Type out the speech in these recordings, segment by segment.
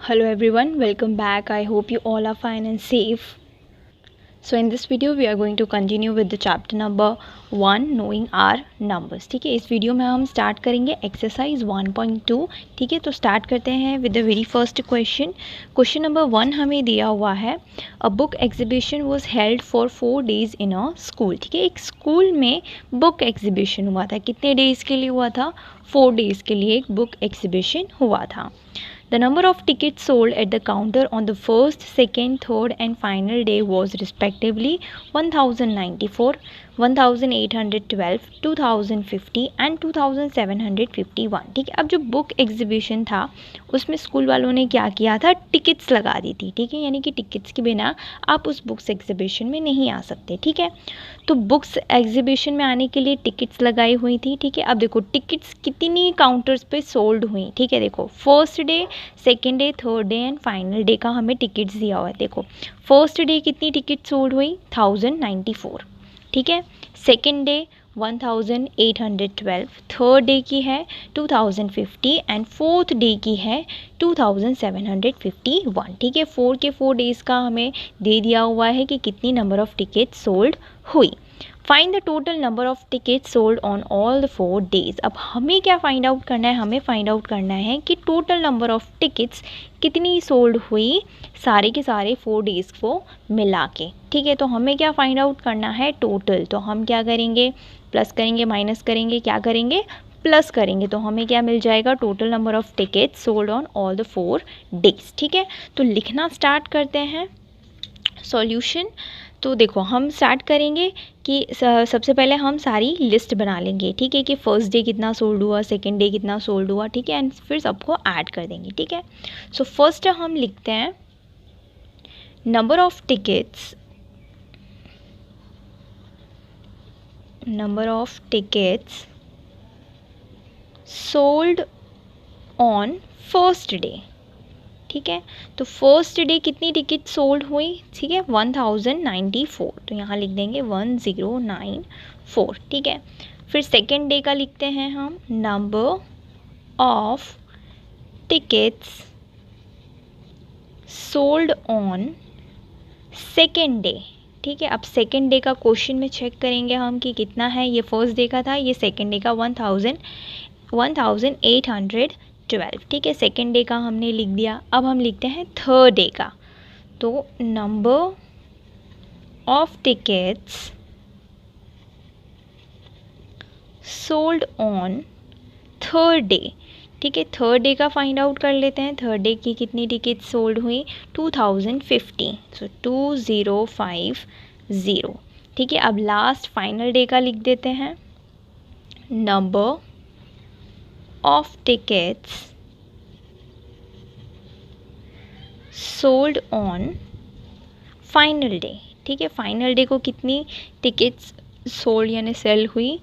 Hello everyone, welcome back. I hope you all are fine and safe. So in this video we are going to continue with the chapter number 1 knowing our numbers. ठीक है, इस video में हम start करेंगे exercise 1.2. ठीक है, तो start करते हैं with the very first question. Question number 1 हमें दिया हुआ है, a book exhibition was held for 4 days in a school. ठीक है, एक स्कूल में बुक एग्जीबिशन हुआ था. कितने डेज़ के लिए हुआ था? 4 days के लिए एक बुक एग्जीबिशन हुआ था. The number of tickets sold at the counter on the first, second, third and final day was respectively 1094, 1812, 2050 and 2751. ठीक है, अब जो बुक एग्जीबिशन था उसमें स्कूल वालों ने क्या किया था? टिकट्स लगा दी थी. ठीक है, यानी कि टिकट्स के बिना आप उस बुक्स एग्जीबिशन में नहीं आ सकते. ठीक है, तो बुक्स एग्जीबिशन में आने के लिए टिकट्स लगाई हुई थी. ठीक है, अब देखो टिकट्स कितनी काउंटर्स पे सोल्ड हुई. ठीक है, देखो first day, second day, third day and final day का हमें टिकट्स दिया हुआ है. देखो फर्स्ट डे कितनी टिकट सोल्ड हुई? 1094. ठीक है, सेकेंड डे 1812, थर्ड डे की है 2050 एंड फोर्थ डे की है 2751. ठीक है, 4 के 4 डेज़ का हमें दे दिया हुआ है कि कितनी नंबर ऑफ टिकट सोल्ड हुई. Find the total number of ticket sold on all the 4 days. अब हमें क्या फाइंड आउट करना है? हमें फाइंड आउट करना है कि टोटल नंबर ऑफ टिकट्स कितनी सोल्ड हुई सारे के सारे 4 days को मिला के. ठीक है, तो हमें क्या फाइंड आउट करना है? टोटल. तो हम क्या करेंगे? प्लस करेंगे, माइनस करेंगे, क्या करेंगे? प्लस करेंगे. तो हमें क्या मिल जाएगा? Total number of tickets sold on all the 4 days. ठीक है, तो लिखना स्टार्ट करते हैं सॉल्यूशन. तो देखो हम स्टार्ट करेंगे कि सबसे पहले हम सारी लिस्ट बना लेंगे. ठीक है, कि फर्स्ट डे कितना सोल्ड हुआ, सेकेंड डे कितना सोल्ड हुआ. ठीक है, एंड फिर सबको ऐड कर देंगे. ठीक है, सो फर्स्ट हम लिखते हैं number of tickets sold on first day. ठीक है, तो फर्स्ट डे कितनी टिकट सोल्ड हुई? ठीक है, 1094. तो यहाँ लिख देंगे 1094. ठीक है, फिर सेकेंड डे का लिखते हैं हम number of tickets sold on second day. ठीक है, अब सेकेंड डे का क्वेश्चन में चेक करेंगे हम कि कितना है. ये फर्स्ट डे का था, ये सेकेंड डे का 1812. ठीक है, सेकेंड डे का हमने लिख दिया. अब हम लिखते हैं थर्ड डे का. तो number of tickets sold on third day. ठीक है, थर्ड डे का फाइंड आउट कर लेते हैं. थर्ड डे की कितनी टिकट सोल्ड हुई? 2050. सो 2050. ठीक है, अब लास्ट फाइनल डे का लिख देते हैं number of tickets sold on final day. ठीक है, फाइनल डे को कितनी टिकट्स सोल्ड यानी सेल हुई?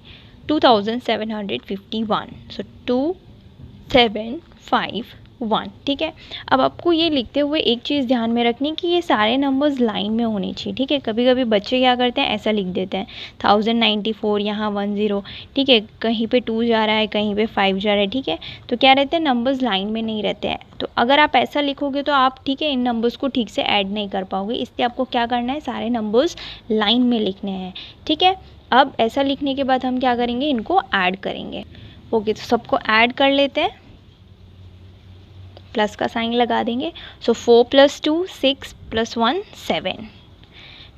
2751. सो 2751. ठीक है, अब आपको ये लिखते हुए एक चीज़ ध्यान में रखनी कि ये सारे नंबर्स लाइन में होने चाहिए. ठीक है, कभी कभी बच्चे क्या करते हैं, ऐसा लिख देते हैं 1094, यहाँ 10. ठीक है, कहीं पे 2 जा रहा है, कहीं पे 5 जा रहा है. ठीक है, तो क्या रहते हैं, नंबर्स लाइन में नहीं रहते हैं. तो अगर आप ऐसा लिखोगे तो आप ठीक है इन नंबर्स को ठीक से ऐड नहीं कर पाओगे. इसलिए आपको क्या करना है, सारे नंबर्स लाइन में लिखने हैं. ठीक है, अब ऐसा लिखने के बाद हम क्या करेंगे, इनको ऐड करेंगे. ओके, तो सबको ऐड कर लेते हैं, प्लस का साइन लगा देंगे. सो 4 + 2 6 + 1 7,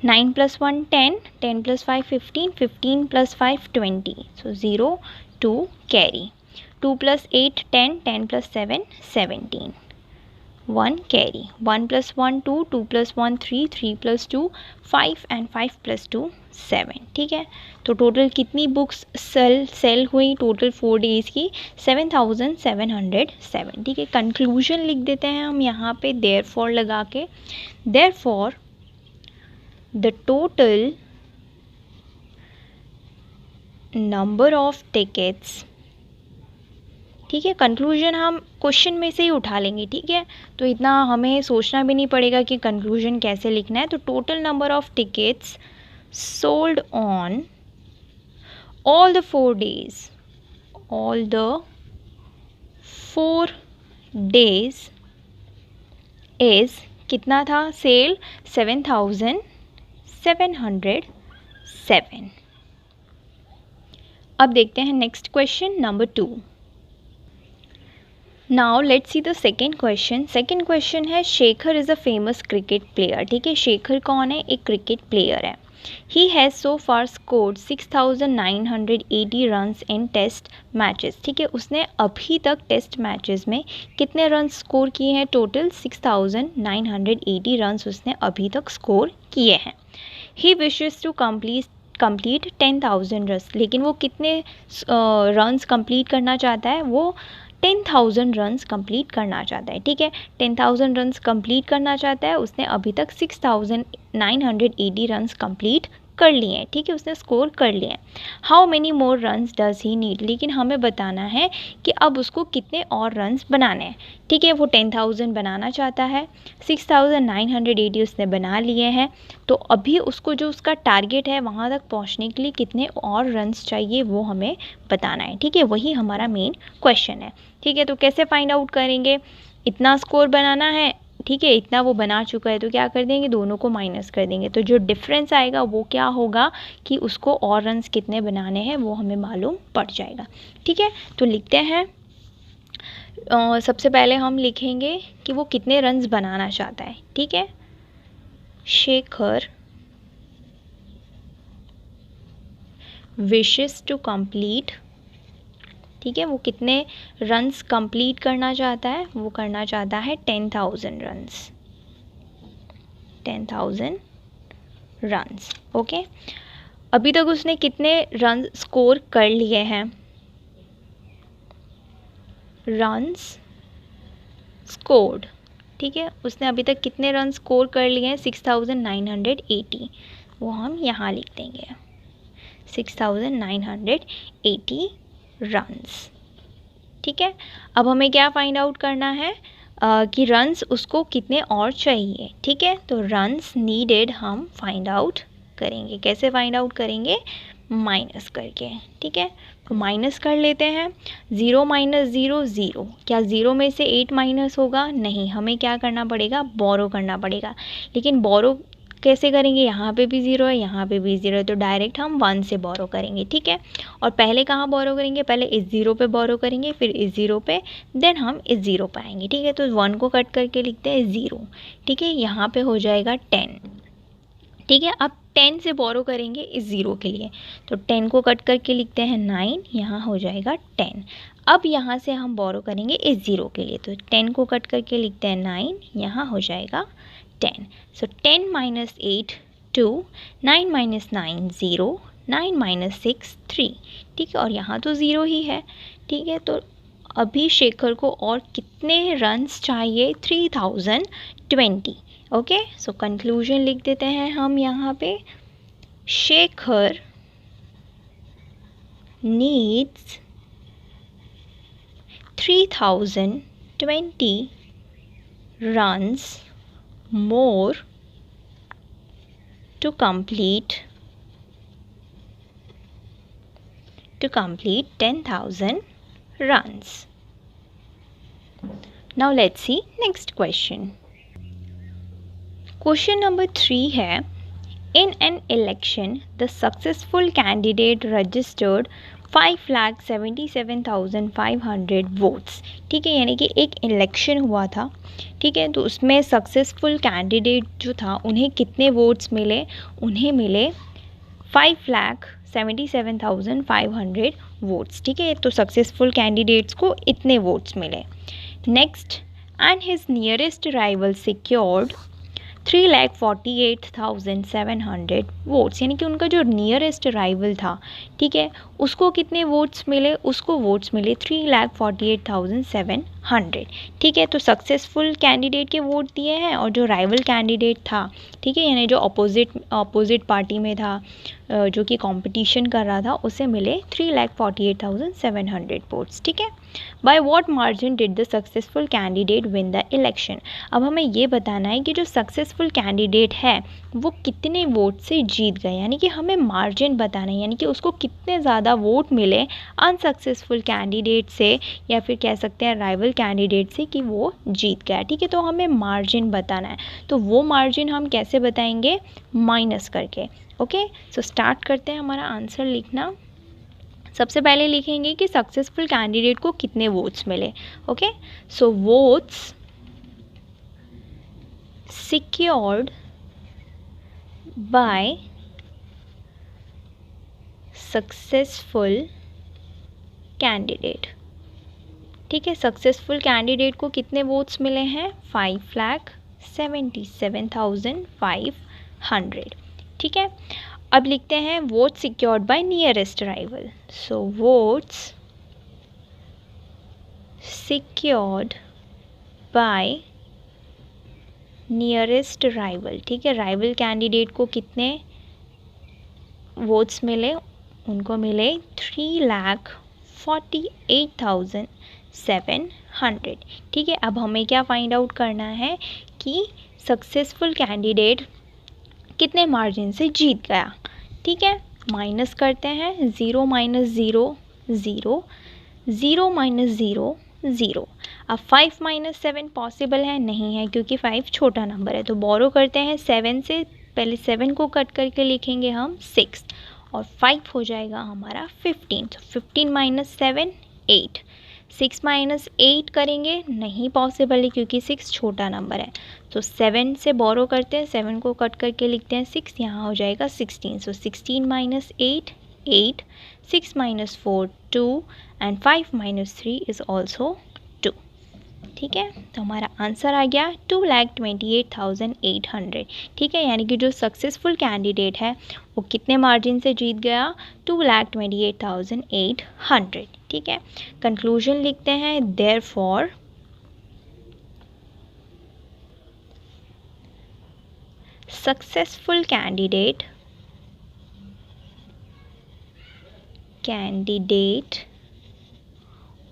9 + 1 10, 10 + 5 15, 15 + 5 20. सो 0 2 कैरी. 2 + 8 10, 10 + 7 17, 1 कैरी. 1 + 1 2, 2 + 1 3, 3 + 2 5 एंड 5 + 2 7. ठीक है, तो टोटल कितनी बुक्स सेल हुई टोटल 4 days की? 7707. ठीक है, कंक्लूजन लिख देते हैं हम यहाँ पे देयरफॉर लगा के. Therefore the total number of tickets. ठीक है, कंक्लूजन हम क्वेश्चन में से ही उठा लेंगे. ठीक है, तो इतना हमें सोचना भी नहीं पड़ेगा कि कंक्लूजन कैसे लिखना है. तो total number of tickets sold on all the 4 days, all the 4 days is कितना था सेल 7,707। अब देखते हैं next question number 2। Now let's see the second question. Second question है Shekhar is a famous cricket player. ठीक है, शेखर कौन है? एक क्रिकेट प्लेयर है। He has so far scored 6,980 runs in test matches. ठीक है, उसने अभी तक टेस्ट मैचेस में कितने रन स्कोर किए हैं? टोटल 6,980 रन्स उसने अभी तक स्कोर किए हैं। ही विशेस टू कंप्लीट 10,000 रन्स। लेकिन वो कितने रन्स कंप्लीट करना चाहता है? वो 10,000 रन्स कंप्लीट करना चाहता है। ठीक है, 10,000 रन्स कंप्लीट करना चाहता है। उसने अभी तक 6,980 रन्स कंप्लीट कर लिए हैं। ठीक है, उसने स्कोर कर लिए हैं। How many more runs does he need. लेकिन हमें बताना है कि अब उसको कितने और रन्स बनाने हैं। ठीक है, वो 10,000 बनाना चाहता है, 6,980 उसने बना लिए हैं, तो अभी उसको जो उसका टारगेट है वहाँ तक पहुँचने के लिए कितने और रन्स चाहिए वो हमें बताना है। ठीक है, वही हमारा मेन क्वेश्चन है। ठीक है, तो कैसे फाइंड आउट करेंगे? इतना स्कोर बनाना है, ठीक है, इतना वो बना चुका है, तो क्या कर देंगे? दोनों को माइनस कर देंगे, तो जो डिफरेंस आएगा वो क्या होगा कि उसको और रन्स कितने बनाने हैं वो हमें मालूम पड़ जाएगा। ठीक है, तो लिखते हैं। सबसे पहले हम लिखेंगे कि वो कितने रन्स बनाना चाहता है। ठीक है, शेखर विशेस टू कंप्लीट। ठीक है, वो कितने रन्स कंप्लीट करना चाहता है? वो करना चाहता है 10,000 रन्स, 10,000 रन्स। ओके, अभी तक उसने कितने रन स्कोर कर लिए हैं? Runs scored. ठीक है, उसने अभी तक कितने रन स्कोर कर लिए हैं? 6,980। वो हम यहाँ लिख देंगे, 6,980 रन्स। ठीक है, अब हमें क्या फाइंड आउट करना है कि रन्स उसको कितने और चाहिए। ठीक है, तो रन्स नीडेड हम फाइंड आउट करेंगे। कैसे फाइंड आउट करेंगे? माइनस करके। ठीक है, तो माइनस कर लेते हैं। 0 माइनस 0 0। क्या 0 में से 8 माइनस होगा? नहीं, हमें क्या करना पड़ेगा? बोरो करना पड़ेगा। लेकिन बोरो कैसे करेंगे? यहाँ पे भी 0 है, यहाँ पे भी 0 है, तो डायरेक्ट हम 1 से बोरो करेंगे। ठीक है, और पहले कहाँ बोरो करेंगे? पहले इस 0 पे बोरो करेंगे, फिर इस 0 पे, देन हम इस 0 पे आएंगे। ठीक है, तो 1 को कट करके लिखते हैं 0। ठीक है, यहाँ पे हो जाएगा 10। ठीक है, अब 10 से बोरो करेंगे इस 0 के लिए, तो 10 को कट करके लिखते हैं 9, यहाँ हो जाएगा 10। अब यहाँ से हम बोरो करेंगे इस 0 के लिए, तो 10 को कट करके लिखते हैं 9, यहाँ हो जाएगा 10। सो 10 माइनस 8 2, 9 माइनस 9 0, 9 माइनस 6 3। ठीक है, और यहाँ तो 0 ही है। ठीक है, तो अभी शेखर को और कितने रन्स चाहिए? 3,020। ओके, सो कंक्लूजन लिख देते हैं हम यहाँ पे। Shekhar needs 3,020 runs more to complete 10,000 runs. Now let's see next question. Question number 3 है, in an election the successful candidate registered 5,77,500 votes. ठीक है, यानी कि एक इलेक्शन हुआ था। ठीक है, तो उसमें सक्सेसफुल कैंडिडेट जो था उन्हें कितने वोट्स मिले? उन्हें मिले 5,77,500 वोट्स। ठीक है, तो सक्सेसफुल कैंडिडेट्स को इतने वोट्स मिले। Next, and his nearest rival secured 3,48,700 votes, यानी कि उनका जो नियरेस्ट राइवल था, ठीक है, उसको कितने वोट्स मिले? उसको वोट्स मिले 3,48,700। ठीक है, तो सक्सेसफुल कैंडिडेट के वोट दिए हैं, और जो राइवल कैंडिडेट था, ठीक है, यानी जो अपोजिट पार्टी में था, जो कि कंपटीशन कर रहा था, उसे मिले 3,48,700 वोट्स। ठीक है, by what margin did the successful candidate win the election. अब हमें ये बताना है कि जो सक्सेसफुल कैंडिडेट है वो कितने वोट से जीत गए, यानी कि हमें मार्जिन बताना है, यानी कि उसको कितने ज़्यादा वोट मिले अनसक्सेसफुल कैंडिडेट से, या फिर कह सकते हैं राइवल सक्सेसफुल कैंडिडेट से कि वो जीत गया, ठीक है। तो हमें मार्जिन बताना है, तो वो मार्जिन हम कैसे बताएंगे, माइनस करके। ओके, सो स्टार्ट करते हैं हमारा आंसर लिखना। सबसे पहले लिखेंगे कि सक्सेसफुल कैंडिडेट को कितने वोट्स मिले। Okay, so votes secured by successful candidate, ठीक है। सक्सेसफुल कैंडिडेट को कितने वोट्स मिले हैं, 5,77,500, ठीक है। अब लिखते हैं vote secured by nearest rival, so votes secured by nearest rival, ठीक है। राइवल कैंडिडेट को कितने वोट्स मिले, उनको मिले 3,48,700, ठीक है। अब हमें क्या फाइंड आउट करना है कि सक्सेसफुल कैंडिडेट कितने मार्जिन से जीत गया, ठीक है। माइनस करते हैं, 0 माइनस 0 0, 0 माइनस 0 0। अब 5 माइनस 7 पॉसिबल है, नहीं है, क्योंकि 5 छोटा नंबर है। तो बोरो करते हैं 7 से, पहले 7 को कट करके लिखेंगे हम 6, और 5 हो जाएगा हमारा 15। तो 15 माइनस 7 8, 6 माइनस 8 करेंगे, नहीं पॉसिबल है क्योंकि 6 छोटा नंबर है। तो 7 से बोरो करते हैं, 7 को कट करके लिखते हैं 6, यहाँ हो जाएगा 16। सो 16 minus 8 8, 6 minus 4 2, and 5 minus 3 is also 2, ठीक है। तो हमारा आंसर आ गया 2,28,800, ठीक है। यानी कि जो सक्सेसफुल कैंडिडेट है वो कितने मार्जिन से जीत गया, 2,28,800, ठीक है। कंक्लूजन लिखते हैं, therefore successful candidate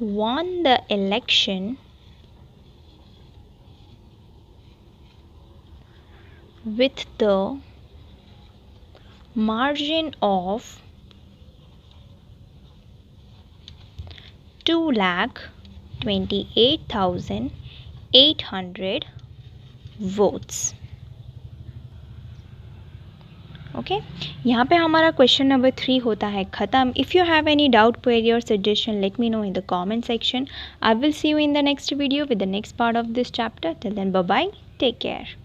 won the election with the margin of 2,28,800 votes। Okay, यहाँ पे हमारा क्वेश्चन नंबर 3 होता है ख़त्म। If you have any doubt, query और suggestion, let me know in the comment section. I will see you in the next video with the next part of this chapter. Till then, bye bye, take care.